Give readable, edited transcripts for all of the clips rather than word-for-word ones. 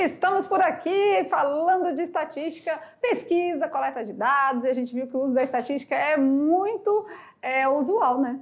Estamos por aqui falando de estatística, pesquisa, coleta de dados, e a gente viu que o uso da estatística é muito usual, né?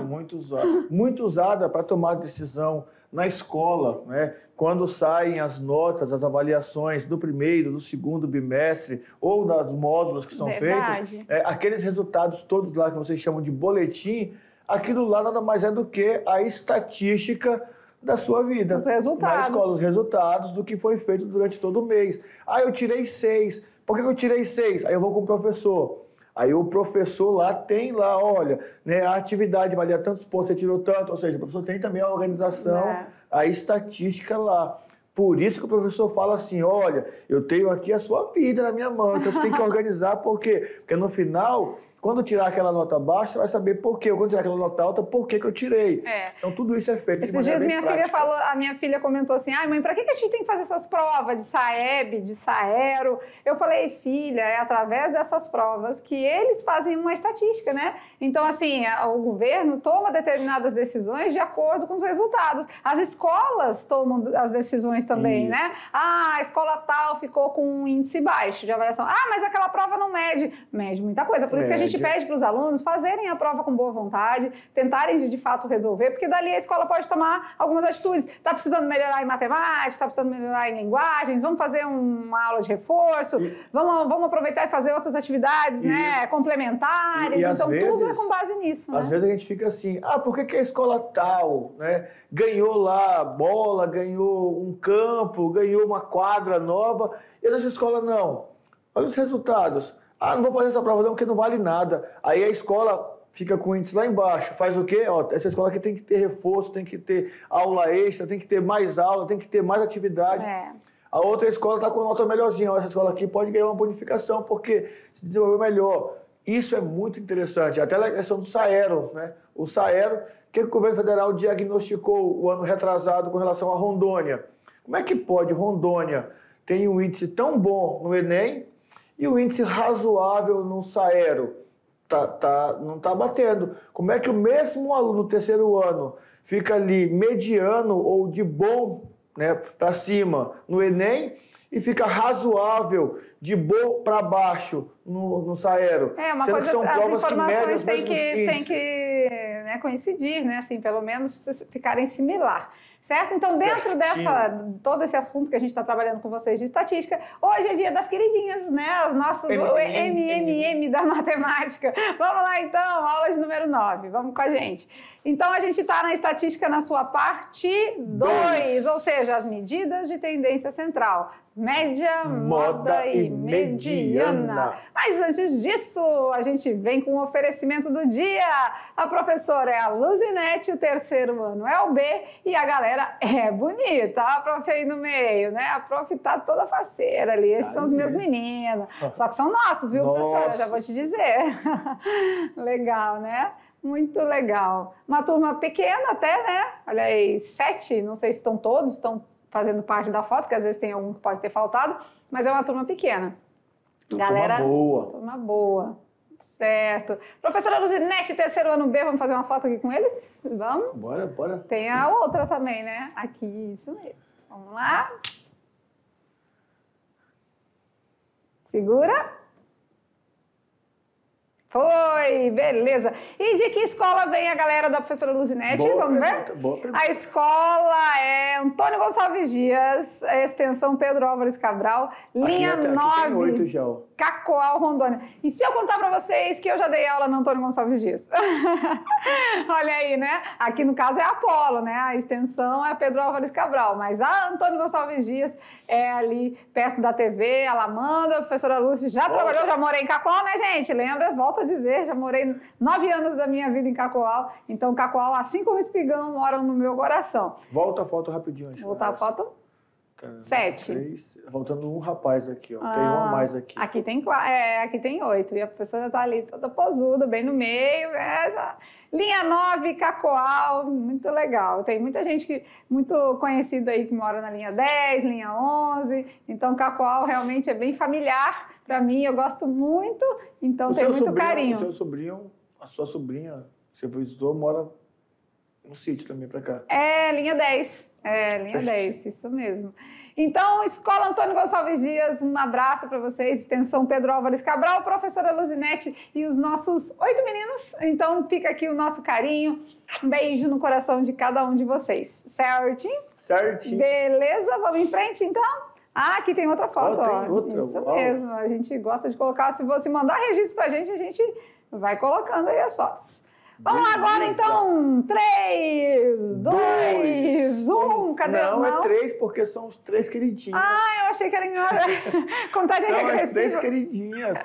Muito usual. Muito usada para tomar decisão na escola, né? Quando saem as notas, as avaliações do primeiro, do segundo bimestre ou das módulos que são feitos, aqueles resultados todos lá que vocês chamam de boletim, aquilo lá nada mais é do que a estatística da sua vida. Os resultados. Na escola, os resultados do que foi feito durante todo o mês. Ah, eu tirei 6. Por que eu tirei 6? Aí eu vou com o professor. Aí o professor lá tem lá, olha, né, a atividade valia tantos pontos, você tirou tanto. Ou seja, o professor tem também a organização, a estatística lá. Por isso que o professor fala assim, olha, eu tenho aqui a sua vida na minha mão, então você tem que organizar, por quê? Porque no final, quando tirar aquela nota baixa, você vai saber por quê. Quando tirar aquela nota alta, por que eu tirei. Então tudo isso é feito Esses dias a minha filha comentou assim, ai mãe, pra que a gente tem que fazer essas provas de SAEB, de SAERO? Eu falei, filha, é através dessas provas que eles fazem uma estatística, né? Então assim, o governo toma determinadas decisões de acordo com os resultados. As escolas tomam as decisões também, né? Ah, a escola tal ficou com um índice baixo de avaliação. Ah, mas aquela prova não mede. Mede muita coisa, por isso que a gente pede para os alunos fazerem a prova com boa vontade, tentarem de fato resolver, porque dali a escola pode tomar algumas atitudes. Está precisando melhorar em matemática, está precisando melhorar em linguagens, vamos fazer uma aula de reforço, vamos aproveitar e fazer outras atividades, né, complementares. Então tudo é com base nisso. Às vezes a gente fica assim, por que a escola tal, né, ganhou lá bola, ganhou um campo, ganhou uma quadra nova, e a nossa escola não. Olha os resultados. Não vou fazer essa prova não, porque não vale nada. Aí a escola fica com o índice lá embaixo. Faz o quê? Essa escola aqui tem que ter reforço, tem que ter aula extra, tem que ter mais aula, tem que ter mais atividade. A outra escola está com nota melhorzinha. Essa escola aqui pode ganhar uma bonificação porque se desenvolveu melhor. Isso é muito interessante. Até a questão do SAERO, né? O SAERO, o que o governo federal diagnosticou o ano retrasado com relação a Rondônia? Como é que pode Rondônia ter um índice tão bom no Enem e o índice razoável no SAERO? Não está batendo. Como é que o mesmo aluno do terceiro ano fica ali mediano ou de bom, né, para cima no Enem e fica razoável de bom para baixo no SAERO? Uma coisa, que são provas as informações têm que né, coincidir, né, assim, pelo menos ficarem similar. Certo? Então, dentro todo esse assunto que a gente está trabalhando com vocês de estatística, hoje é dia das queridinhas, né? As nossas MMM da matemática. Vamos lá, então, aula de número 9. Vamos com a gente. Então, a gente está na estatística na sua parte 2, ou seja, as medidas de tendência central. Média, moda e mediana. Mas antes disso, a gente vem com o oferecimento do dia. A professora é a Luzinete, o terceiro ano é o B e a galera é bonita. A prof aí no meio, né? A prof tá toda faceira ali. Esses são os meus meninos. Só que são nossos, viu, professora? Já vou te dizer. Legal, né? Muito legal. Uma turma pequena até, né? Olha aí, 7, não sei se estão todos, estão fazendo parte da foto, que às vezes tem algum que pode ter faltado, mas é uma turma pequena. Galera, turma boa. Certo. Professora Luzinete, terceiro ano B, vamos fazer uma foto aqui com eles? Vamos? Bora. Tem a outra também, né? Aqui, isso mesmo. Vamos lá. Segura. Foi, beleza. E de que escola vem a galera da professora Luzinete? Vamos ver? A escola é Antônio Gonçalves Dias, extensão Pedro Álvares Cabral, linha 9, tem 8 já. Cacoal, Rondônia. E se eu contar para vocês que eu já dei aula no Antônio Gonçalves Dias? Olha aí, né? Aqui no caso é a Apolo, né? A extensão é Pedro Álvares Cabral, mas a Antônio Gonçalves Dias é ali perto da TV, Alamanda. A professora Lúcia já trabalhou, já morei em Cacoal, né, gente? Lembra? Volto a dizer, já morei 9 anos da minha vida em Cacoal. Então, Cacoal, assim como Espigão, moram no meu coração. Volta a foto rapidinho. Voltar a foto? 7. 3, faltando um rapaz aqui, ó. Tem um a mais aqui. Aqui tem 8. E a professora tá ali toda posuda, bem no meio. Linha 9, Cacoal, muito legal. Tem muita gente muito conhecida aí que mora na linha 10, linha 11. Então, Cacoal realmente é bem familiar para mim. Eu gosto muito, então tem muito carinho. O seu sobrinho, a sua sobrinha, você visitou, mora no sítio também pra cá. É, linha 10. Linha 10, isso mesmo. Então, Escola Antônio Gonçalves Dias, um abraço para vocês, extensão Pedro Álvares Cabral, professora Luzinete e os nossos 8 meninos. Então, fica aqui o nosso carinho, um beijo no coração de cada um de vocês. Certinho? Certinho. Beleza? Vamos em frente, então? Ah, aqui tem outra foto, tem outra. Isso mesmo, a gente gosta de colocar, se você mandar registro pra gente, a gente vai colocando aí as fotos. Vamos lá agora, então. 3, 2, 1. Cadê? Não, é 3, porque são os 3 queridinhos. Ah, eu achei que era em hora. Contagem regressiva. São as 3 queridinhas.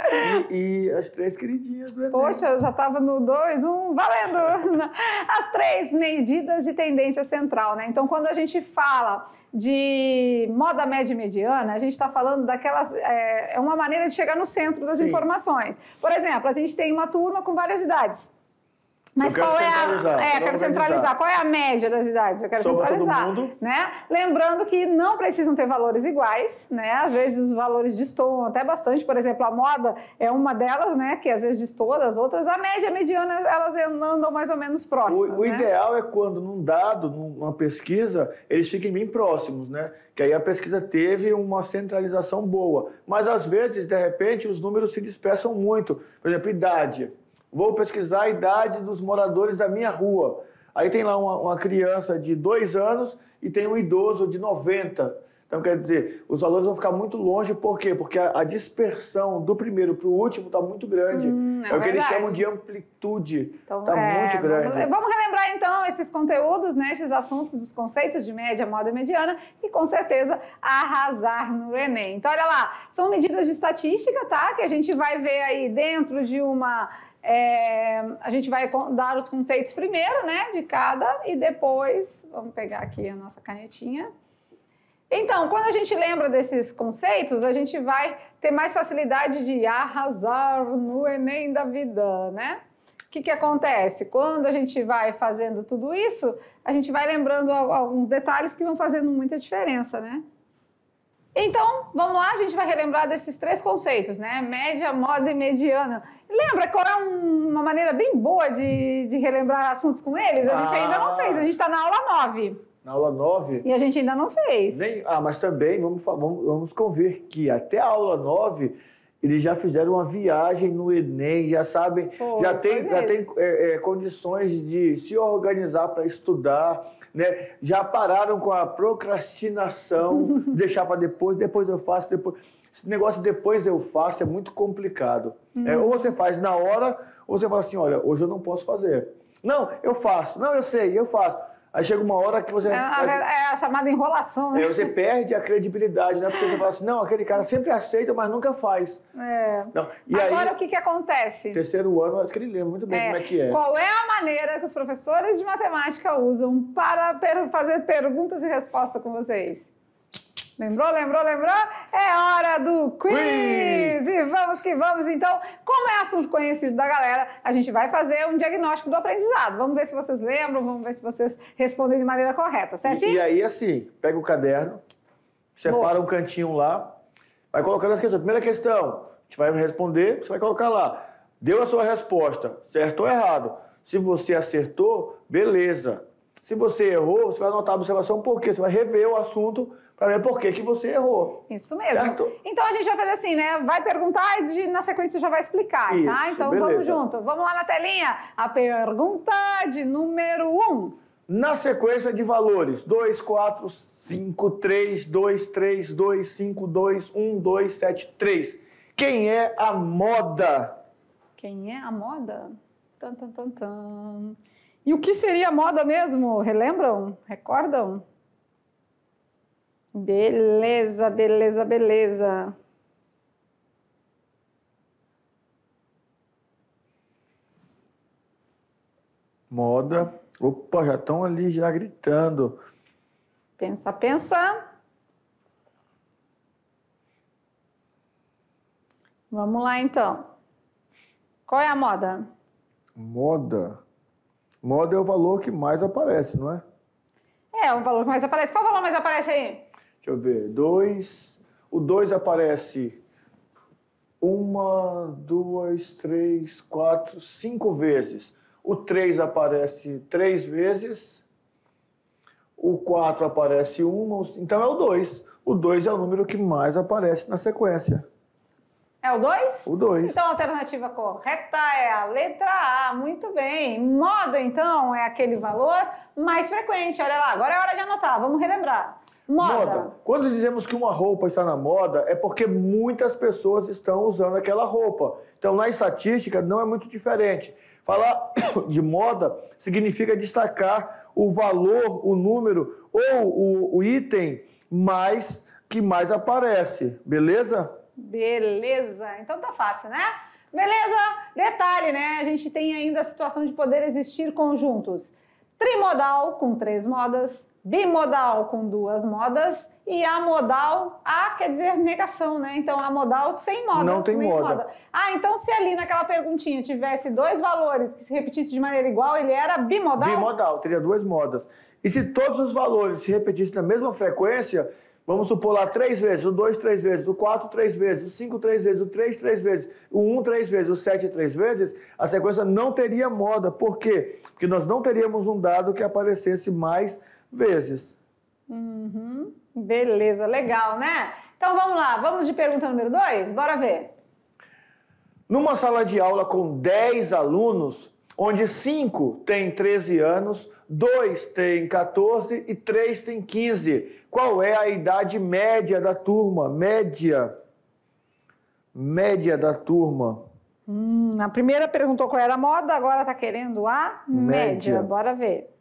E as 3 queridinhas do Enem. Poxa, eu já estava no 2, 1, valendo! As 3 medidas de tendência central, né? Então, quando a gente fala de moda média e mediana, a gente está falando daquelas... É uma maneira de chegar no centro das informações. Por exemplo, a gente tem uma turma com várias idades. Mas qual é a... quero centralizar. Qual é a média das idades? Eu quero centralizar. Todo mundo. Né? Lembrando que não precisam ter valores iguais, né? Às vezes os valores destoam até bastante. Por exemplo, a moda é uma delas, né? Que às vezes destoa das outras. A média e a mediana, elas andam mais ou menos próximas. O ideal é quando, num dado, numa pesquisa, eles fiquem bem próximos, né? Que aí a pesquisa teve uma centralização boa. Mas às vezes, de repente, os números se dispersam muito. Por exemplo, idade. Vou pesquisar a idade dos moradores da minha rua. Aí tem lá uma criança de 2 anos e tem um idoso de 90. Então, quer dizer, os valores vão ficar muito longe. Por quê? Porque a dispersão do primeiro para o último está muito grande. É o que eles chamam de amplitude. Está muito grande. Vamos relembrar, então, esses conteúdos, né, esses assuntos, os conceitos de média, moda e mediana e, com certeza, arrasar no Enem. Então, olha lá, são medidas de estatística, tá? Que a gente vai ver aí dentro de uma... a gente vai dar os conceitos primeiro, né, de cada, e depois, vamos pegar aqui a nossa canetinha. Então, quando a gente lembra desses conceitos, a gente vai ter mais facilidade de arrasar no Enem da vida, né? O que acontece? Quando a gente vai fazendo tudo isso, a gente vai lembrando alguns detalhes que vão fazendo muita diferença, né? Então, vamos lá, a gente vai relembrar desses 3 conceitos, né? Média, moda e mediana. Lembra qual é uma maneira bem boa de relembrar assuntos com eles? A gente ainda não fez, a gente está na aula 9. Na aula 9? E a gente ainda não fez. Mas também vamos convir que até a aula 9 eles já fizeram uma viagem no Enem, já sabem, já tem condições de se organizar para estudar, né? Já pararam com a procrastinação, deixar para depois eu faço, depois. Esse negócio depois eu faço é muito complicado. Ou você faz na hora, ou você fala assim, olha, hoje eu não posso fazer. Não, eu faço. Não, eu sei, eu faço. Aí chega uma hora que você... É a chamada enrolação, né? Você perde a credibilidade, né? Porque você fala assim, não, aquele cara sempre aceita, mas nunca faz. Não. E agora aí, o que acontece? Terceiro ano, acho que ele lembra muito bem como é que é. Qual é a maneira que os professores de matemática usam para fazer perguntas e respostas com vocês? Lembrou? É hora do quiz! E vamos que vamos. Então, como é assunto conhecido da galera, a gente vai fazer um diagnóstico do aprendizado. Vamos ver se vocês lembram, vamos ver se vocês respondem de maneira correta, certinho? E aí, assim, pega o caderno, separa um cantinho lá, vai colocando as questões. Primeira questão, a gente vai responder, você vai colocar lá. Deu a sua resposta, certo ou errado. Se você acertou, beleza. Se você errou, você vai anotar a observação por quê. Você vai rever o assunto para ver por que você errou. Isso mesmo. Certo? Então a gente vai fazer assim, né? Vai perguntar e na sequência já vai explicar, isso, tá? Então beleza. Vamos junto. Vamos lá na telinha. A pergunta de número 1. Na sequência de valores, 2, 4, 5, 3, 2, 3, 2, 5, 2, 1, 2, 7, 3. Quem é a moda? Quem é a moda? E o que seria a moda mesmo? Relembram? Recordam? Beleza. Moda. Opa, já estão ali já gritando. Pensa. Vamos lá, então. Qual é a moda? Moda é o valor que mais aparece, não é? É o valor que mais aparece. Qual valor mais aparece aí? Deixa eu ver. 2. O 2 aparece 1, 2, 3, 4, 5 vezes. O 3 aparece 3 vezes. o 4 aparece 1, então é o 2. O 2 é o número que mais aparece na sequência. É o 2? O 2. Então a alternativa correta é a letra A. Muito bem. Moda, então, é aquele valor mais frequente. Olha lá, agora é hora de anotar. Vamos relembrar. Moda. Quando dizemos que uma roupa está na moda, é porque muitas pessoas estão usando aquela roupa. Então, na estatística, não é muito diferente. Falar de moda significa destacar o valor, o número ou o item que mais aparece. Beleza? Beleza. Então tá fácil, né? Beleza? Detalhe, né? A gente tem ainda a situação de poder existir conjuntos trimodal com 3 modas, bimodal com 2 modas e amodal, quer dizer negação, né? Então, amodal sem moda. Não tem moda. Então se ali naquela perguntinha tivesse 2 valores que se repetissem de maneira igual, ele era bimodal? Bimodal, teria 2 modas. E se todos os valores se repetissem na mesma frequência, vamos supor lá 3 vezes, o 2 3 vezes, o 4 3 vezes, o 5 3 vezes, o 3 3 vezes, o 1 3 vezes, o 7 3 vezes, a sequência não teria moda. Por quê? Porque nós não teríamos um dado que aparecesse mais vezes. Beleza, legal, né? Então vamos lá, vamos de pergunta número 2? Bora ver. Numa sala de aula com 10 alunos, onde 5 têm 13 anos, 2 têm 14 e 3 têm 15. Qual é a idade média da turma? Média da turma. A primeira perguntou qual era a moda, agora está querendo a média. Bora ver.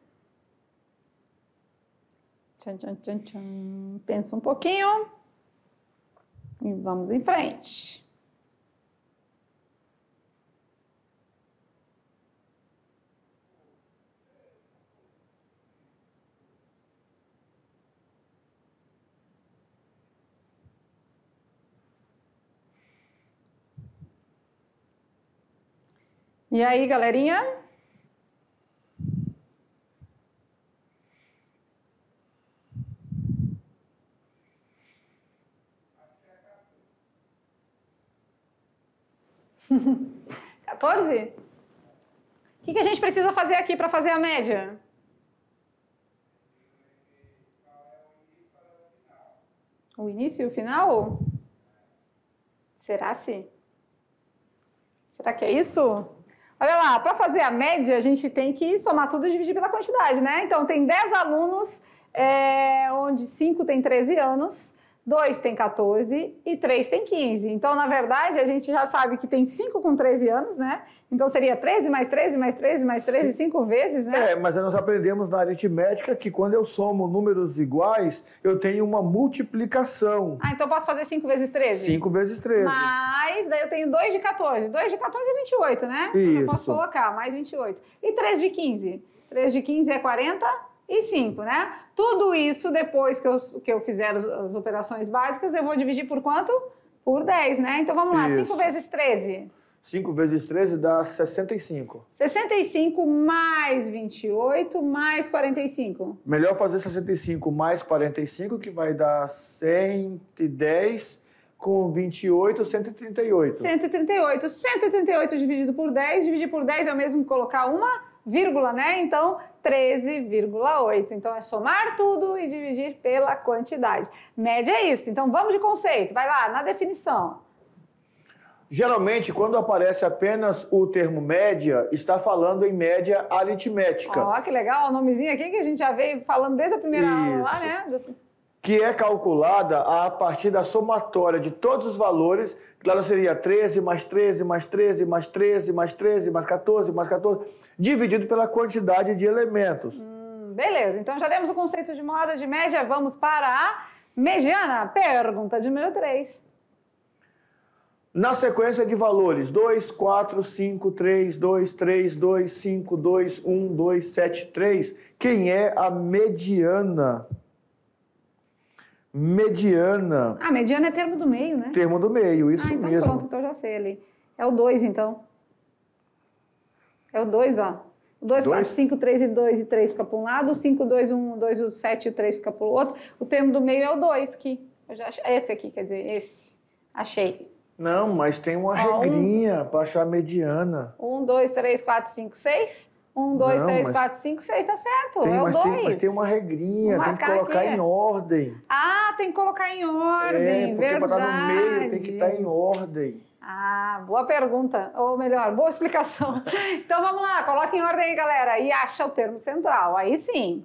Tchan, tchan, tchan, tchan. Pensa um pouquinho e vamos em frente. E aí, galerinha? (14? O que a gente precisa fazer aqui para fazer a média? O início e o final? Será sim? Será que é isso? Olha lá, para fazer a média, a gente tem que somar tudo e dividir pela quantidade, né? Então, tem 10 alunos, onde 5 tem 13 anos, 2 tem 14 e 3 tem 15. Então, na verdade, a gente já sabe que tem 5 com 13 anos, né? Então, seria 13 mais 13 mais 13 mais 13, 5 vezes, né? Mas nós aprendemos na aritmética que quando eu somo números iguais, eu tenho uma multiplicação. Então posso fazer 5 vezes 13? 5 vezes 13. Mas daí eu tenho 2 de 14. 2 de 14 é 28, né? Isso. Eu posso colocar mais 28. E 3 de 15? 3 de 15 é 45, né? Tudo isso, depois que eu fizer as operações básicas, eu vou dividir por quanto? Por 10, né? Então vamos lá, 5 vezes 13. 5 vezes 13 dá 65. 65 mais 28 mais 45. Melhor fazer 65 mais 45, que vai dar 110, com 28, 138. 138. 138 dividido por 10. Dividir por 10 é o mesmo que colocar uma vírgula, né? Então, 13,8. Então, é somar tudo e dividir pela quantidade. Média é isso. Então, vamos de conceito. Vai lá, na definição. Geralmente, quando aparece apenas o termo média, está falando em média aritmética. Ó, que legal, o nomezinho aqui que a gente já veio falando desde a primeira aula lá, né? Que é calculada a partir da somatória de todos os valores. Claro, seria 13 mais 13 mais 13 mais 13 mais 13 mais 14 mais 14, dividido pela quantidade de elementos. Beleza, então já demos o conceito de moda, de média, vamos para a mediana. Pergunta de número 3. Na sequência de valores 2, 4, 5, 3, 2, 3, 2, 5, 2, 1, 2, 7, 3, quem é a mediana? Mediana. Mediana é termo do meio, né? Termo do meio, isso então mesmo. Pronto, então já sei ali. É o 2, então. É o 2, ó. 2, 4, 5, 3 e 2 e 3 fica para um lado, o 5, 2, 1, 2, o 7 e o 3 fica para o outro. O termo do meio é o 2, que eu já achei. Esse aqui, quer dizer, esse. Achei. Não, mas tem uma regrinha para achar a mediana. 1, 2, 3, 4, 5, 6. 1, 2, 3, 4, 5, 6, tá certo. É o 2. Mas tem uma regrinha, tem que colocar aqui em ordem. Ah, tem que colocar em ordem, porque verdade. Porque para estar no meio tem que estar em ordem. Ah, boa pergunta. Ou melhor, boa explicação. Então vamos lá, coloca em ordem aí, galera. E acha o termo central. Aí sim.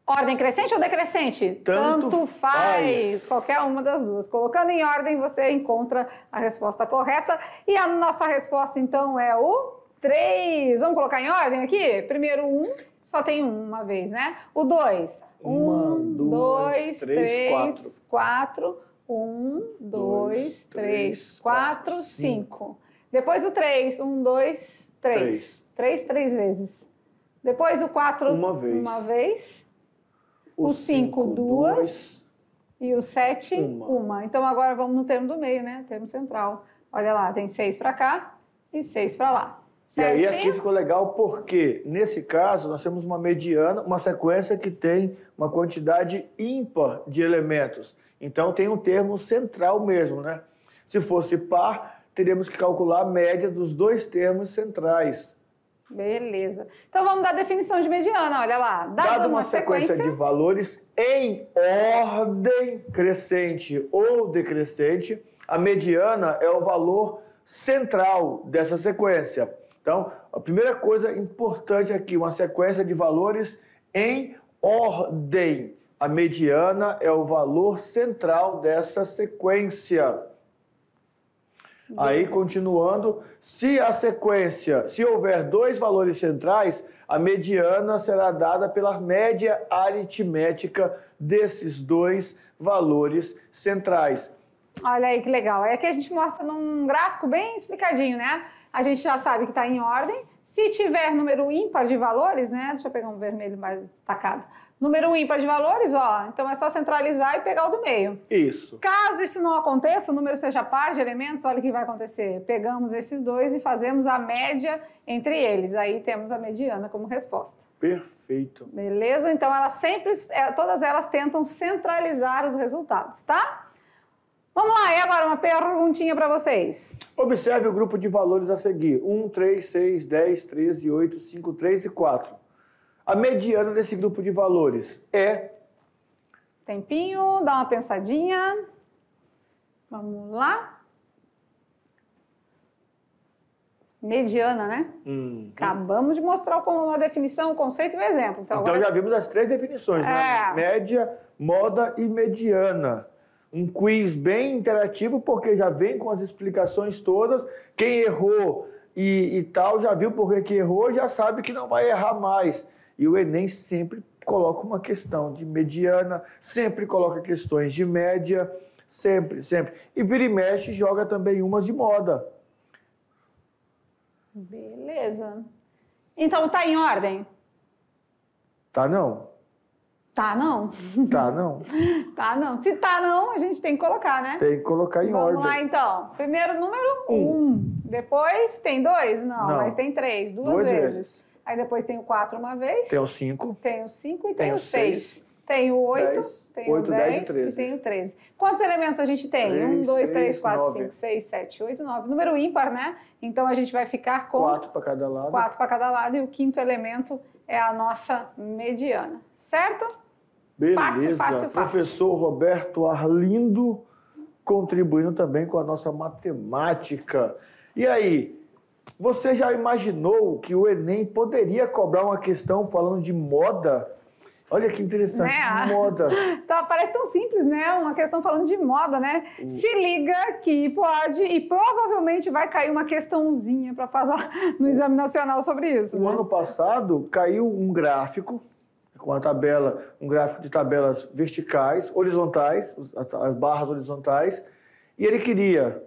Ordem crescente ou decrescente? Tanto faz. Qualquer uma das duas. Colocando em ordem, você encontra a resposta correta. E a nossa resposta, então, é o 3. Vamos colocar em ordem aqui? Primeiro 1, só tem uma vez, né? O 2. 1, 2, 3, 4. 1, 2, 3, 4, 5. Depois o 3. 1, 2, 3. 3 vezes. Depois o 4. Uma vez. O 5, 2. E o 7, 1. Então agora vamos no termo do meio, né? Termo central. Olha lá, tem 6 para cá e 6 para lá. Certinho? E aí aqui ficou legal porque, nesse caso, nós temos uma mediana, uma sequência que tem uma quantidade ímpar de elementos. Então tem um termo central mesmo, né? Se fosse par, teríamos que calcular a média dos dois termos centrais. Beleza. Então vamos dar a definição de mediana, olha lá. Dado uma sequência de valores em ordem crescente ou decrescente, a mediana é o valor central dessa sequência. Então, a primeira coisa importante aqui, uma sequência de valores em ordem. A mediana é o valor central dessa sequência. Aí, continuando, se houver dois valores centrais, a mediana será dada pela média aritmética desses dois valores centrais. Olha aí que legal. É que a gente mostra num gráfico bem explicadinho, né? A gente já sabe que está em ordem. Se tiver número ímpar de valores, né? Deixa eu pegar um vermelho mais destacado. Número ímpar de valores, ó, então é só centralizar e pegar o do meio. Isso. Caso isso não aconteça, o número seja par de elementos, olha o que vai acontecer. Pegamos esses dois e fazemos a média entre eles. Aí temos a mediana como resposta. Perfeito. Beleza? Então elas sempre, todas elas tentam centralizar os resultados, tá? Vamos lá, e agora uma perguntinha para vocês. Observe o grupo de valores a seguir. 1, 3, 6, 10, 13, 8, 5, 3 e 4. A mediana desse grupo de valores é... Tempinho, dá uma pensadinha. Vamos lá. Mediana, né? Acabamos de mostrar uma definição, o conceito e o exemplo. Então agora... já vimos as três definições, né? Média, moda e mediana. Um quiz bem interativo, porque já vem com as explicações todas. Quem errou e tal, já viu por que errou, já sabe que não vai errar mais. E o Enem sempre coloca uma questão de mediana, sempre coloca questões de média, sempre. E vira e mexe joga também umas de moda. Beleza. Então tá em ordem? Tá não? Tá não? Tá não. Tá não. Se tá não, a gente tem que colocar, né? Tem que colocar em ordem. Vamos lá então. Primeiro número 1. Depois tem 2? Não, mas tem 3. Duas vezes. Aí depois tem o 4 uma vez. Tem o 5. Tem o 5 e tem o 6. Tem o 8, tem o 10 e tem o 13. Quantos elementos a gente tem? 1, 2, 3, 4, 5, 6, 7, 8, 9. Número ímpar, né? Então a gente vai ficar com 4 para cada lado. 4 para cada lado e o quinto elemento é a nossa mediana. Certo? Beleza. Fácil. Professor Roberto Arlindo contribuindo também com a nossa matemática. E aí, você já imaginou que o Enem poderia cobrar uma questão falando de moda? Olha que interessante, né? Moda. Então, parece tão simples, né? Uma questão falando de moda, né? Se liga que pode e provavelmente vai cair uma questãozinha para falar no Exame Nacional sobre isso. No ano passado, caiu um gráfico com a tabela, um gráfico de tabelas verticais, horizontais, as barras horizontais, e ele queria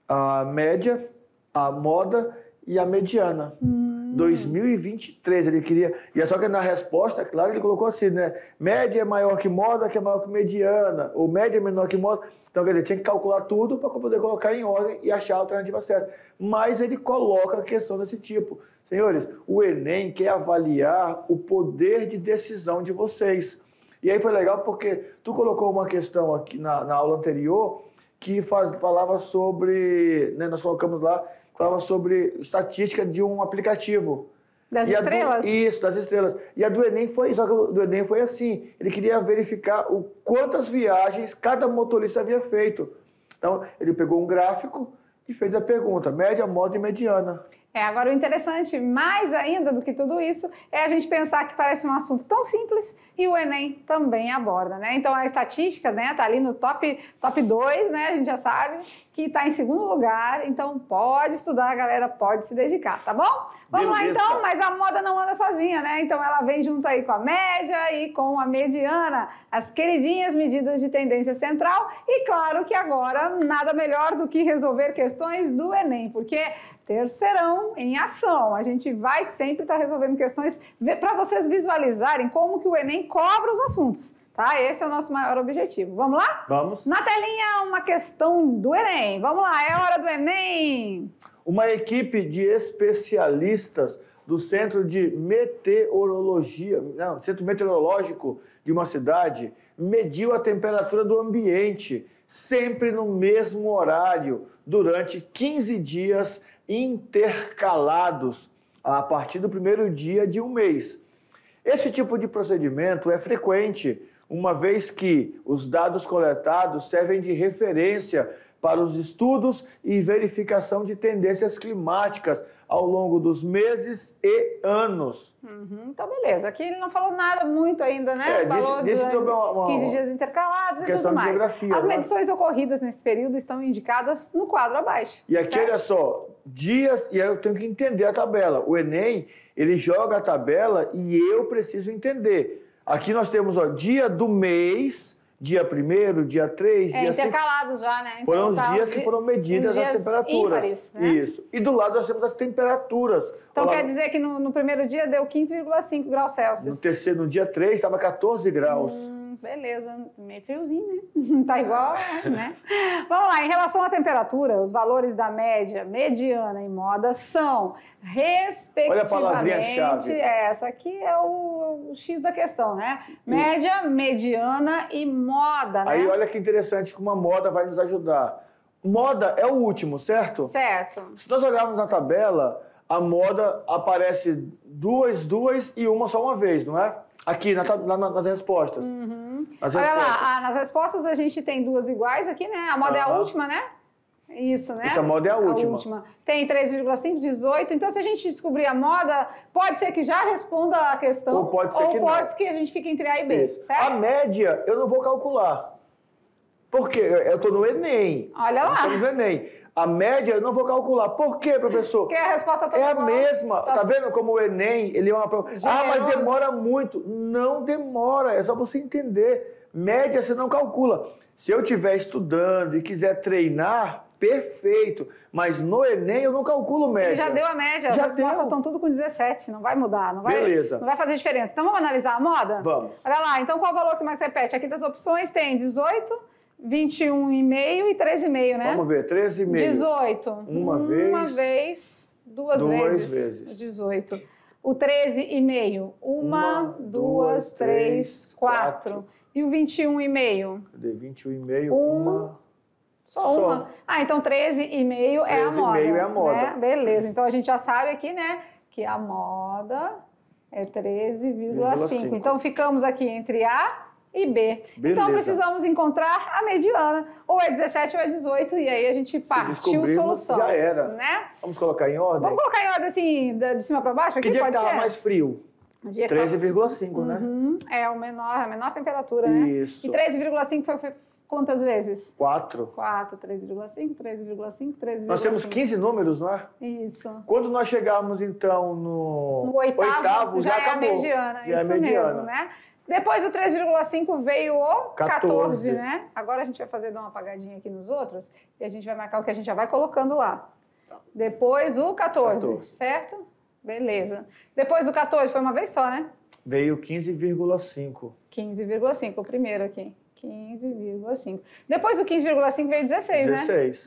a média, a moda e a mediana. 2023 ele queria, e é só que na resposta, claro, ele colocou assim, né? Média é maior que moda, que é maior que mediana, ou média é menor que moda. Então, quer dizer, tinha que calcular tudo para poder colocar em ordem e achar a alternativa certa. Mas ele coloca a questão desse tipo. Senhores, o Enem quer avaliar o poder de decisão de vocês. E aí foi legal porque tu colocou uma questão aqui na aula anterior que falava sobre, né, nós colocamos lá, falava sobre estatística de um aplicativo. Das estrelas? Isso, das estrelas. E a do Enem foi, só que o do Enem foi assim. Ele queria verificar quantas viagens cada motorista havia feito. Então, ele pegou um gráfico e fez a pergunta, média, moda e mediana. Agora o interessante, mais ainda do que tudo isso, é a gente pensar que parece um assunto tão simples e o Enem também aborda, né? Então a estatística, né, tá ali no top 2, né? A gente já sabe que está em segundo lugar, então pode estudar, a galera pode se dedicar, tá bom? Vamos lá então, mas a moda não anda sozinha, né? Então ela vem junto aí com a média e com a mediana, as queridinhas medidas de tendência central e claro que agora nada melhor do que resolver questões do Enem, porque Terceirão em ação. A gente vai sempre estar resolvendo questões para vocês visualizarem como que o Enem cobra os assuntos. Tá? Esse é o nosso maior objetivo. Vamos lá? Vamos. Na telinha, uma questão do Enem. Vamos lá, é hora do Enem. Uma equipe de especialistas do Centro de Meteorologia, Centro Meteorológico de uma cidade, mediu a temperatura do ambiente, sempre no mesmo horário, durante 15 dias intercalados, a partir do primeiro dia de um mês. Esse tipo de procedimento é frequente, uma vez que os dados coletados servem de referência para os estudos e verificação de tendências climáticas ao longo dos meses e anos. Então, beleza. Aqui ele não falou nada muito ainda, né? Falou disse de 15 dias intercalados e tudo mais. Geografia, as medições ocorridas nesse período estão indicadas no quadro abaixo. E aqui, olha só, dias, e aí eu tenho que entender a tabela. O Enem, ele joga a tabela e eu preciso entender. Aqui nós temos, dia do mês, dia 1º, dia 3, dia 5. Intercalados já, né? Então, foram os dias que foram medidas as temperaturas. Ímpares, né? Isso. E do lado nós temos as temperaturas. Então quer dizer que no primeiro dia deu 15,5 graus Celsius. No dia 3 estava 14 graus. Beleza, meio friozinho, né? Tá igual, né? Vamos lá, em relação à temperatura, os valores da média, mediana e moda são, respectivamente... Olha a palavrinha-chave. Essa aqui é o X da questão, né? Média, mediana e moda, né? Aí olha que interessante como a moda vai nos ajudar. Moda é o último, certo? Certo. Se nós olharmos na tabela, a moda aparece duas e uma só uma vez, não é? Aqui, nas respostas. Olha lá, nas respostas a gente tem duas iguais aqui, né? A moda é a última, né? Isso, né? Essa moda é a última. Tem 3,5, 18. Então, se a gente descobrir a moda, pode ser que já responda a questão. Ou pode ser que não. Ou pode ser que a gente fique entre A e B, certo? A média, eu não vou calcular. Por quê? Eu estou no Enem. Olha lá. Estamos no Enem. A média eu não vou calcular. Por quê, professor? Porque a resposta toda é a mesma. Tá vendo como o Enem, ele é uma prova... mas demora muito. Não demora, é só você entender. Média você não calcula. Se eu estiver estudando e quiser treinar, perfeito. Mas no Enem eu não calculo média. Ele já deu a média, as respostas estão tudo com 17, não vai mudar, não vai, Beleza. Não vai fazer diferença. Então vamos analisar a moda? Vamos. Olha lá, então qual o valor que mais repete? Aqui das opções tem 18, 21,5 e 13,5, né? Vamos ver, 13,5. 18. Uma vez, duas vezes. 18. O 13,5. Uma, duas, três, quatro. E o 21,5? Cadê? 21,5, uma... Só uma. Então 13,5 é a moda. 13,5 é a moda. Né? Beleza, então a gente já sabe aqui, né, que a moda é 13,5. Então ficamos aqui entre A e B. Beleza. Então precisamos encontrar a mediana. Ou é 17 ou é 18, e aí a gente partiu solução. Já era. Né? Vamos colocar em ordem? Vamos colocar em ordem assim, de cima para baixo? Que aqui dia pode que ser? estava mais frio? 13,5, né? É a menor temperatura, né? Isso. E 13,5 foi quantas vezes? 4. 4, 3,5, 3,5, 3,5. Nós temos 15 números, não é? Isso. Quando nós chegarmos, então, no oitavo já acabou. É a mediana. Já isso é mediana. mesmo, né? Depois do 3,5 veio o 14, né? Agora a gente vai dar uma apagadinha aqui nos outros e a gente vai marcar o que a gente já vai colocando lá. Depois o 14, certo? Beleza. Depois do 14 foi uma vez só, né? Veio 15,5. 15,5, o primeiro aqui. 15,5. Depois do 15,5 veio 16, né?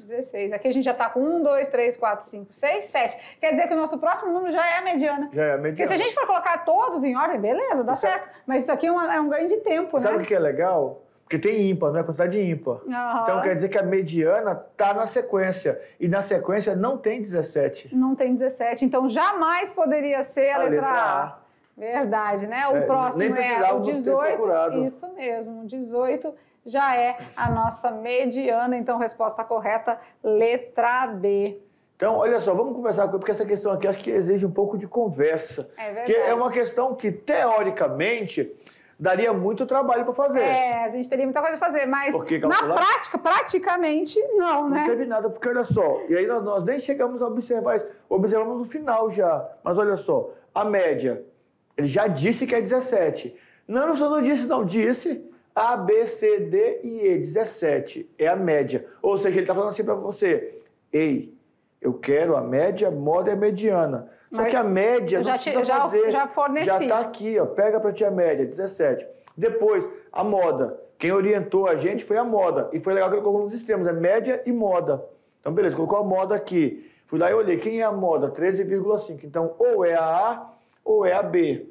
16. Aqui a gente já está com 1, 2, 3, 4, 5, 6, 7. Quer dizer que o nosso próximo número já é a mediana. Já é a mediana. Porque se a gente for colocar todos em ordem, beleza, dá certo. Mas isso aqui é um ganho de tempo, Sabe né? o que é legal? Porque tem ímpar, não é quantidade ímpar. Então quer dizer que a mediana está na sequência. E na sequência não tem 17. Não tem 17. Então jamais poderia ser a letra A. Verdade, né? O próximo é o 18. Isso mesmo, o 18 já é a nossa mediana. Então, resposta correta, letra B. Então, olha só, vamos conversar, porque essa questão aqui acho que exige um pouco de conversa. É verdade. Porque é uma questão que, teoricamente, daria muito trabalho para fazer. A gente teria muita coisa a fazer, mas na prática, praticamente, não, né? Não teve nada, porque olha só, e aí nós nem chegamos a observar isso, observamos no final já. Mas olha só, a média, ele já disse que é 17. Não, você não disse, não, disse A, B, C, D e E, 17 é a média. Ou seja, ele está falando assim para você, ei, eu quero a média, moda e a mediana. Só que a média não precisa fazer. Já forneci. Já está aqui, ó, pega para ti a média, 17. Depois, a moda. Quem orientou a gente foi a moda. E foi legal que ele colocou nos extremos, é média e moda. Então, beleza, colocou a moda aqui. Fui lá e olhei, quem é a moda? 13,5. Então, ou é a A ou é a B.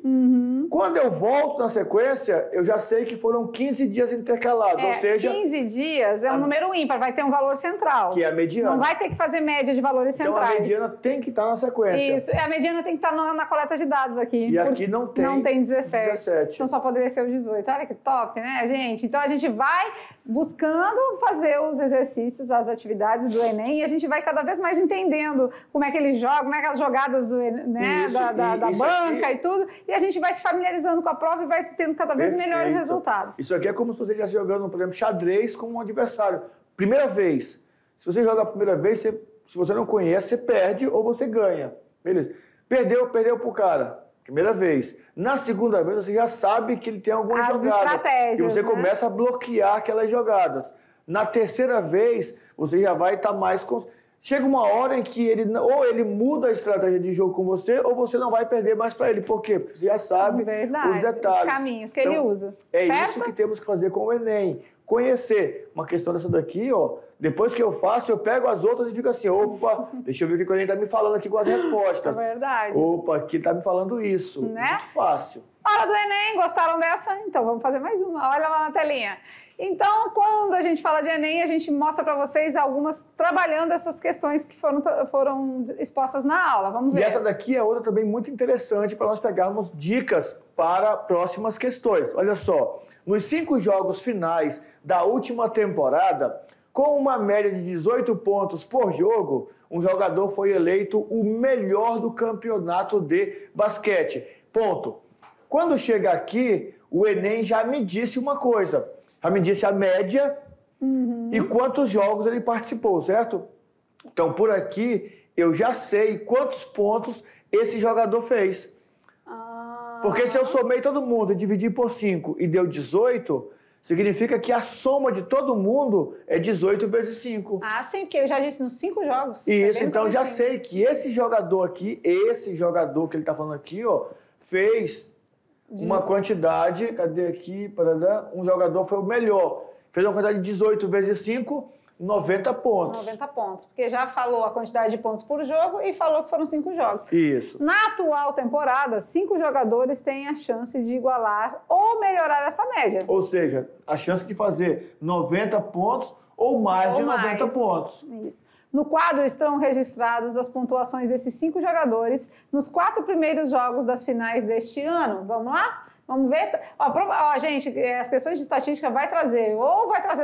Quando eu volto na sequência, eu já sei que foram 15 dias intercalados, ou seja... 15 dias é um número ímpar, vai ter um valor central. Que é a mediana. Não vai ter que fazer média de valores centrais. Então a mediana tem que estar na sequência. Isso, a mediana tem que estar na coleta de dados aqui. E aqui não tem. Não tem 17. Então só poderia ser o 18. Olha que top, né, gente? Então a gente vai buscando fazer os exercícios, as atividades do Enem, e a gente vai cada vez mais entendendo como é que eles jogam, como é que as jogadas do, né, da banca aqui, e tudo, e a gente vai se familiarizando com a prova e vai tendo cada vez melhores resultados. Isso aqui é como se você estivesse jogando, por exemplo, xadrez com um adversário. Primeira vez. Se você joga a primeira vez, se você não conhece, você perde ou você ganha. Beleza. Perdeu pro cara. Primeira vez. Na segunda vez, você já sabe que ele tem algumas jogadas. Estratégias, e você começa a bloquear aquelas jogadas. Na terceira vez, você já vai estar mais... Chega uma hora em que ele muda a estratégia de jogo com você, ou você não vai perder mais para ele. Por quê? Porque você já sabe os detalhes. Os caminhos que ele usa. É isso que temos que fazer com o Enem. Conhecer. Uma questão dessa daqui, ó. Depois que eu faço, eu pego as outras e fico assim, opa, deixa eu ver o que o Enem está me falando aqui com as respostas. É verdade. Opa, aqui está me falando isso. Né? Muito fácil. Hora do Enem, gostaram dessa? Então vamos fazer mais uma. Olha lá na telinha. Então, quando a gente fala de Enem, a gente mostra para vocês algumas trabalhando essas questões que foram expostas na aula. Vamos ver. E essa daqui é outra também muito interessante para nós pegarmos dicas para próximas questões. Olha só, nos 5 jogos finais da última temporada, com uma média de 18 pontos por jogo, um jogador foi eleito o melhor do campeonato de basquete. Ponto. Quando chega aqui, o Enem já me disse uma coisa. Já me disse a média e quantos jogos ele participou, certo? Então, por aqui, eu já sei quantos pontos esse jogador fez. Porque se eu somei todo mundo e dividi por 5 e deu 18, significa que a soma de todo mundo é 18 vezes 5. Ah, sim, porque ele já disse nos 5 jogos. Isso, então já sei que esse jogador aqui, esse jogador que ele está falando aqui, ó, fez... uma quantidade, cadê aqui? Um jogador foi o melhor. Fez uma quantidade de 18 vezes 5, 90 pontos. 90 pontos, porque já falou a quantidade de pontos por jogo e falou que foram 5 jogos. Isso. Na atual temporada, 5 jogadores têm a chance de igualar ou melhorar essa média. Ou seja, a chance de fazer 90 pontos ou mais de 90 pontos. Isso. No quadro estão registradas as pontuações desses 5 jogadores nos 4 primeiros jogos das finais deste ano. Vamos lá? Vamos ver? Ó, gente, as questões de estatística vai trazer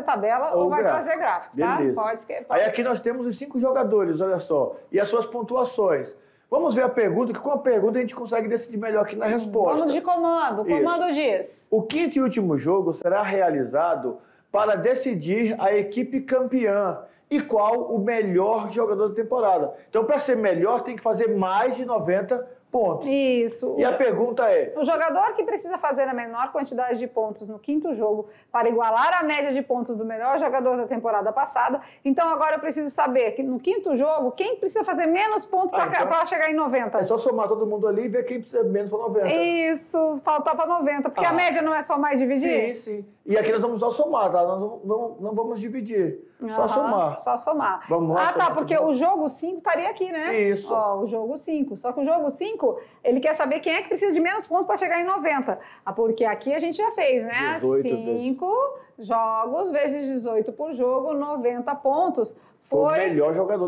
tabela ou vai trazer gráfico, tá? Beleza. Pode. Aí aqui nós temos os 5 jogadores, olha só, e as suas pontuações. Vamos ver a pergunta, que com a pergunta a gente consegue decidir melhor aqui na resposta. Vamos de comando. O comando diz. O 5º e último jogo será realizado para decidir a equipe campeã e qual o melhor jogador da temporada. Então, para ser melhor, tem que fazer mais de 90 pontos. Isso. E a pergunta é... O jogador que precisa fazer a menor quantidade de pontos no 5º jogo para igualar a média de pontos do melhor jogador da temporada passada. Então, agora eu preciso saber que no 5º jogo, quem precisa fazer menos pontos para chegar em 90? É só somar todo mundo ali e ver quem precisa menos para 90. Isso, faltar para 90. Porque a média não é só mais dividir? Sim. E aqui nós vamos só somar, tá? Nós não vamos dividir. Só somar. Só somar. Vamos lá, tá, porque o jogo 5 estaria aqui, né? Isso. Ó, o jogo 5. Só que o jogo 5 5, ele quer saber quem é que precisa de menos pontos para chegar em 90. Porque aqui a gente já fez, né? 5 jogos vezes 18 por jogo, 90 pontos. Foi o melhor jogador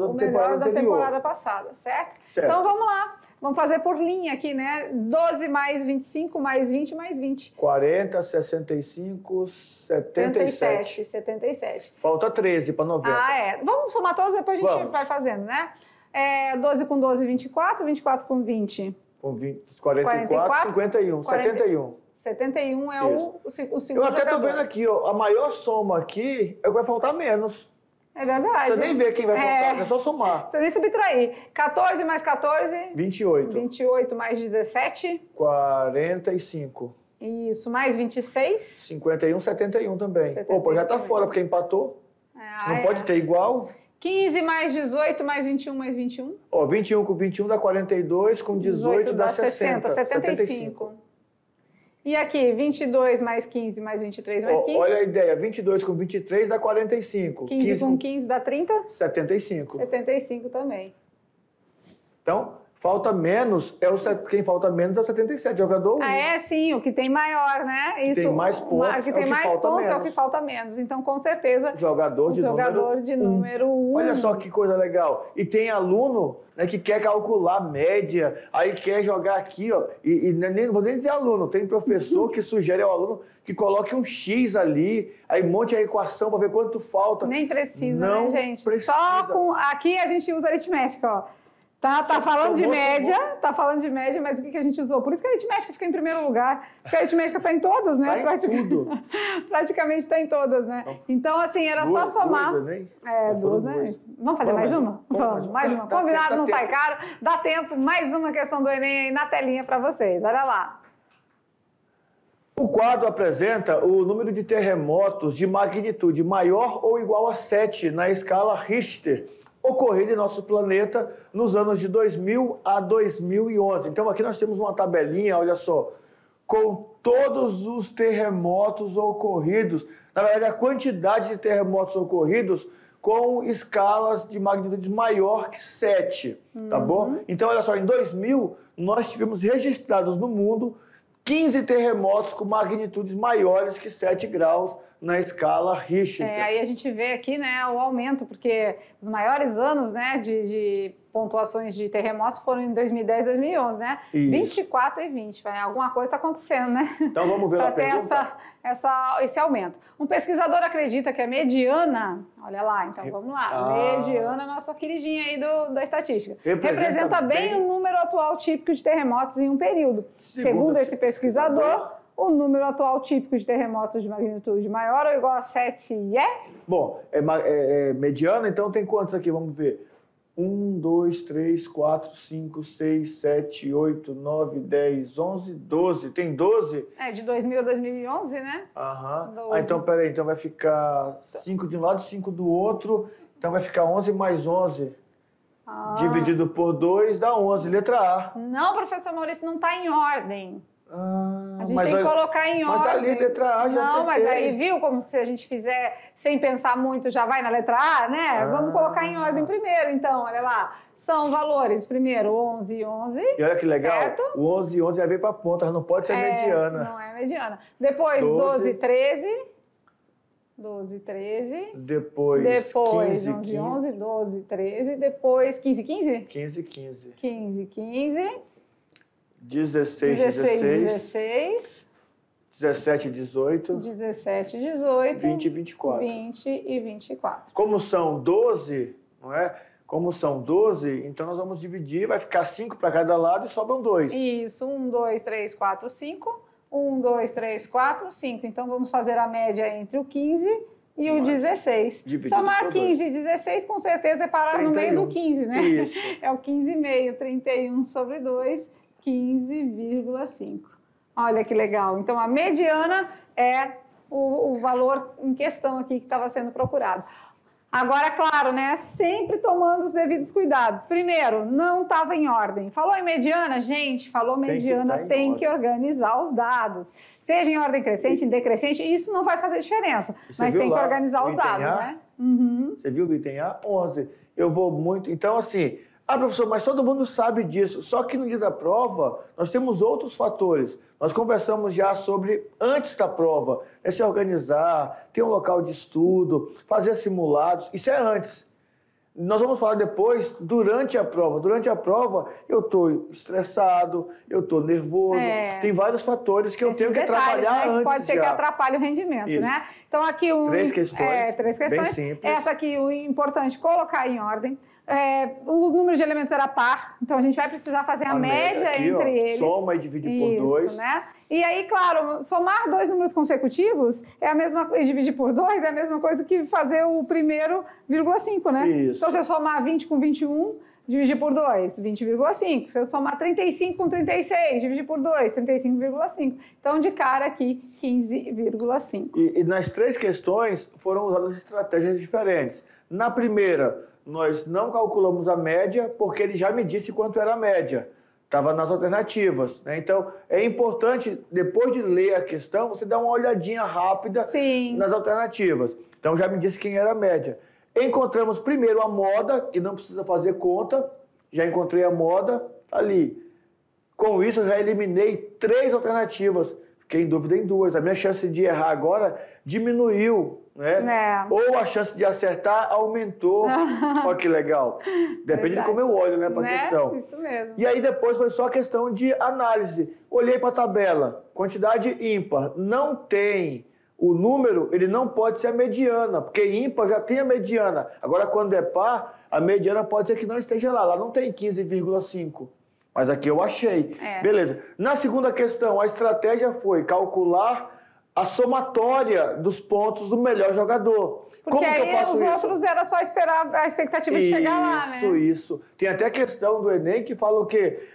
da temporada passada, certo? Então vamos lá. Vamos fazer por linha aqui, né? 12 mais 25 mais 20 mais 20. 40, 65, 77. 77. Falta 13 para 90. Ah, é. Vamos somar todos, depois a gente vai fazendo, né? 12 com 12, 24. 24 com 20. Com 20, 44, 51. 71. 71 é o segundo Eu até estou jogador. vendo aqui, ó, a maior soma aqui é o que vai faltar menos. É verdade. Você nem vê quem vai faltar, é só somar. Você nem subtrair. 14 mais 14? 28. 28 mais 17? 45. Isso, mais 26? 51, 71 também. 71 Opa, já tá também. fora, porque empatou. Não pode ter igual. 15 mais 18 mais 21 mais 21? Ó, 21 com 21 dá 42, com 18 dá 60. 75. E aqui, 22 mais 15 mais 23 mais 15? Olha a ideia, 22 com 23 dá 45. 15 com 15 dá 30? 75. 75 também. Então, falta menos, quem falta menos é o 77, jogador 1. Ah, é? Sim, o que tem maior, né? Isso, tem mais pontos, o que tem mais pontos é o que falta menos. Então, com certeza, jogador de número 1. Olha só que coisa legal. E tem aluno, né, que quer calcular média, aí quer jogar aqui, ó, e nem vou nem dizer aluno, tem professor que sugere ao aluno que coloque um X ali, aí monte a equação para ver quanto falta. Nem precisa, Não né, gente? precisa. Só com... Aqui a gente usa aritmética, ó. Tá falando de média, mas o que a gente usou? Por isso que a aritmética fica em primeiro lugar, porque a aritmética está em todas, né? Tá em tudo. Praticamente está em todas, né? Então, assim, era só somar. Duas, né? Vamos fazer mais uma? Vamos, mais uma. Combinado, não sai caro. Dá tempo, mais uma questão do Enem aí na telinha para vocês. Olha lá. O quadro apresenta o número de terremotos de magnitude maior ou igual a 7 na escala Richter, ocorrido em nosso planeta nos anos de 2000 a 2011. Então aqui nós temos uma tabelinha, olha só, com todos os terremotos ocorridos, na verdade a quantidade de terremotos ocorridos com escalas de magnitude maior que 7, tá bom? Então olha só, em 2000 nós tivemos registrados no mundo 15 terremotos com magnitudes maiores que 7 graus na escala Richter. Aí a gente vê aqui, né, o aumento, porque os maiores anos, né, de pontuações de terremotos foram em 2010 e 2011, né? Isso. 24 e 20. Alguma coisa está acontecendo, né? Então vamos ver a pergunta. Esse aumento. Um pesquisador acredita que a mediana, olha lá, então vamos lá, mediana, nossa queridinha aí da estatística, representa bem o número atual típico de terremotos em um período. Segundo esse pesquisador, o número atual típico de terremotos de magnitude maior ou igual a 7 é? Bom, é mediana, então tem quantos aqui? Vamos ver. 1, 2, 3, 4, 5, 6, 7, 8, 9, 10, 11, 12. Tem 12? De 2000 a 2011, né? Aham. Então, peraí. Então vai ficar 5 de um lado e 5 do outro. Então vai ficar 11 mais 11. Dividido por 2 dá 11. Letra A. Não, professor Maurício, não está em ordem. A gente tem que colocar em ordem. Mas tá ali, letra A, já Não, acertei. mas aí, viu como se a gente fizer sem pensar muito, já vai na letra A, né? Vamos colocar em ordem primeiro, então, olha lá. São valores, primeiro, 11 e 11. E olha que legal, certo? o 11 e 11 vai vir para ponta, não pode ser mediana. Não é mediana. Depois, 12 e 13. 12 e 13. Depois 15 11 e 11, 12 e 13. Depois, 15 e 15? 15 e 15. 15 e 15. 16, 16. 17 e 18. 17 e 18. 20 e 24. 20 e 24. Como são 12, não é? Como são 12, então nós vamos dividir, vai ficar 5 para cada lado e sobram 2. Isso, 1, 2, 3, 4, 5. 1, 2, 3, 4, 5. Então vamos fazer a média entre o 15 e o 16. Somar 15 e 16, com certeza é parar 31. No meio do 15, né? Isso. É o 15,5, 31 sobre 2, 15,5. Olha que legal. Então, a mediana é o valor em questão aqui que estava sendo procurado. Agora, claro, né? Sempre tomando os devidos cuidados. Primeiro, não estava em ordem. Falou em mediana? Gente, falou mediana, tem que organizar os dados. Seja em ordem crescente, em decrescente, isso não vai fazer diferença. Mas tem que organizar os dados, né? Você viu o item A? 11. Eu vou muito... Então, assim, Ah, professor, mas todo mundo sabe disso. Só que no dia da prova, nós temos outros fatores. Nós conversamos já sobre antes da prova. É se organizar, ter um local de estudo, fazer simulados. Isso é antes. Nós vamos falar depois, durante a prova. Durante a prova, eu estou estressado, eu estou nervoso. Tem vários fatores que eu tenho que trabalhar antes. Pode ser que atrapalhe o rendimento, né? Então, aqui três questões. Três questões. Bem simples. Essa aqui, o importante, colocar em ordem. O número de elementos era par, então a gente vai precisar fazer a média aqui, entre eles. Soma e divide por 2. Né? E aí, claro, somar 2 números consecutivos é a mesma coisa, dividir por 2 é a mesma coisa que fazer o primeiro, 0,5, né? Isso. Então, se eu somar 20 com 21, dividir por 2, 20,5. Se eu somar 35 com 36, dividir por 2, 35,5. Então, de cara aqui, 15,5. E nas 3 questões foram usadas estratégias diferentes. Na primeira, nós não calculamos a média, porque ele já me disse quanto era a média. Estava nas alternativas, né? Então, é importante, depois de ler a questão, você dar uma olhadinha rápida nas alternativas. Então, já me disse quem era a média. Encontramos primeiro a moda, que não precisa fazer conta. Já encontrei a moda ali. Com isso, eu já eliminei 3 alternativas. Fiquei em dúvida em 2. A minha chance de errar agora diminuiu, né? Ou a chance de acertar aumentou. Olha que legal. Depende de como eu olho, né, para a questão. Isso mesmo. E aí depois foi só questão de análise. Olhei para a tabela, quantidade ímpar. Não tem o número, ele não pode ser a mediana, porque ímpar já tem a mediana. Agora, quando é par, a mediana pode ser que não esteja lá. Lá não tem 15,5. Mas aqui eu achei. Beleza. Na segunda questão, a estratégia foi calcular a somatória dos pontos do melhor jogador. Porque como aí que eu faço os outros era só esperar a expectativa de chegar lá, né? Isso. Tem até a questão do Enem que fala o quê?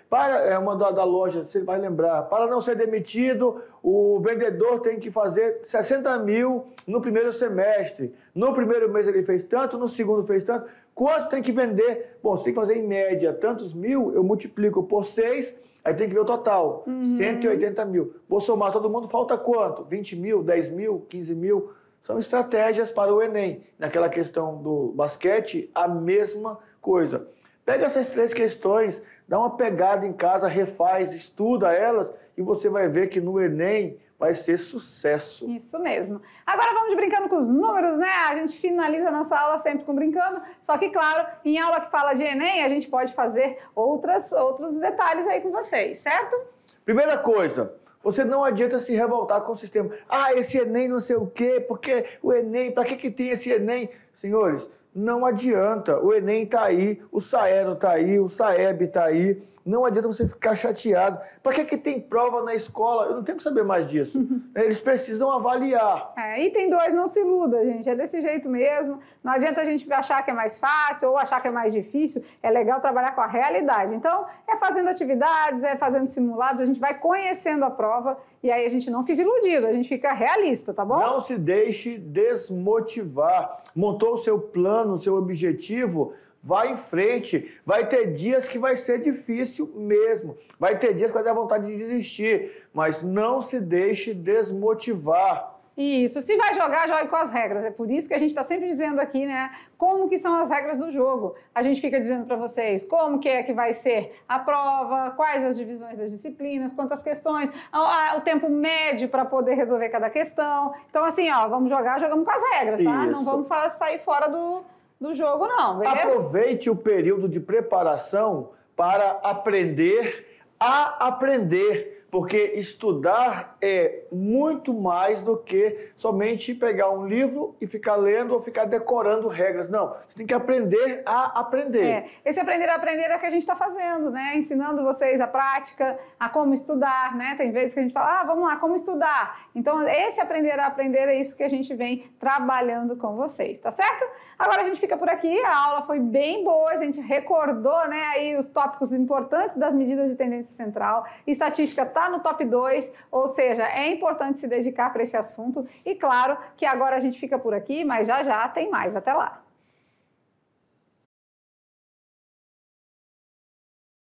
É uma da loja, você vai lembrar. Para não ser demitido, o vendedor tem que fazer 60 mil no primeiro semestre. No primeiro mês ele fez tanto, no segundo fez tanto. Quanto tem que vender? Bom, você tem que fazer em média tantos mil, eu multiplico por 6, aí tem que ver o total. 180 mil. Vou somar todo mundo, falta quanto? 20 mil, 10 mil, 15 mil? São estratégias para o Enem. Naquela questão do basquete, a mesma coisa. Pega essas 3 questões, dá uma pegada em casa, refaz, estuda elas e você vai ver que no Enem vai ser sucesso. Isso mesmo. Agora vamos de brincando com os números, né? A gente finaliza a nossa aula sempre com brincando, só que, claro, em aula que fala de Enem, a gente pode fazer outros detalhes aí com vocês, certo? Primeira coisa, você não adianta se revoltar com o sistema. Ah, esse Enem não sei o quê, porque o Enem, para que tem esse Enem? Senhores, não adianta. O Enem está aí, o Saero está aí, o Saeb está aí. Não adianta você ficar chateado. Para que tem prova na escola? Eu não tenho que saber mais disso. Eles precisam avaliar. Item 2, não se iluda, gente. É desse jeito mesmo. Não adianta a gente achar que é mais fácil ou achar que é mais difícil. É legal trabalhar com a realidade. Então, é fazendo atividades, é fazendo simulados, a gente vai conhecendo a prova e aí a gente não fica iludido, a gente fica realista, tá bom? Não se deixe desmotivar. Montou o seu plano, o seu objetivo, vai em frente. Vai ter dias que vai ser difícil mesmo. Vai ter dias que vai dar vontade de desistir. Mas não se deixe desmotivar. Isso. Se vai jogar, jogue com as regras. É por isso que a gente está sempre dizendo aqui, né? Como que são as regras do jogo. A gente fica dizendo para vocês como que é que vai ser a prova, quais as divisões das disciplinas, quantas questões, o tempo médio para poder resolver cada questão. Então, assim, jogamos com as regras, tá? Isso. Não vamos sair fora do jogo, não, beleza? Aproveite o período de preparação para aprender a aprender, porque estudar é muito mais do que somente pegar um livro e ficar lendo ou ficar decorando regras. Não, você tem que aprender a aprender. Esse aprender a aprender é o que a gente está fazendo, né? Ensinando vocês a prática, a como estudar, né? Tem vezes que a gente fala, vamos lá, como estudar? Então, esse aprender a aprender é isso que a gente vem trabalhando com vocês, tá certo? Agora a gente fica por aqui, a aula foi bem boa, a gente recordou, né, aí os tópicos importantes das medidas de tendência central, estatística está no top 2, ou seja, é importante se dedicar para esse assunto e claro que agora a gente fica por aqui, mas já já tem mais. Até lá!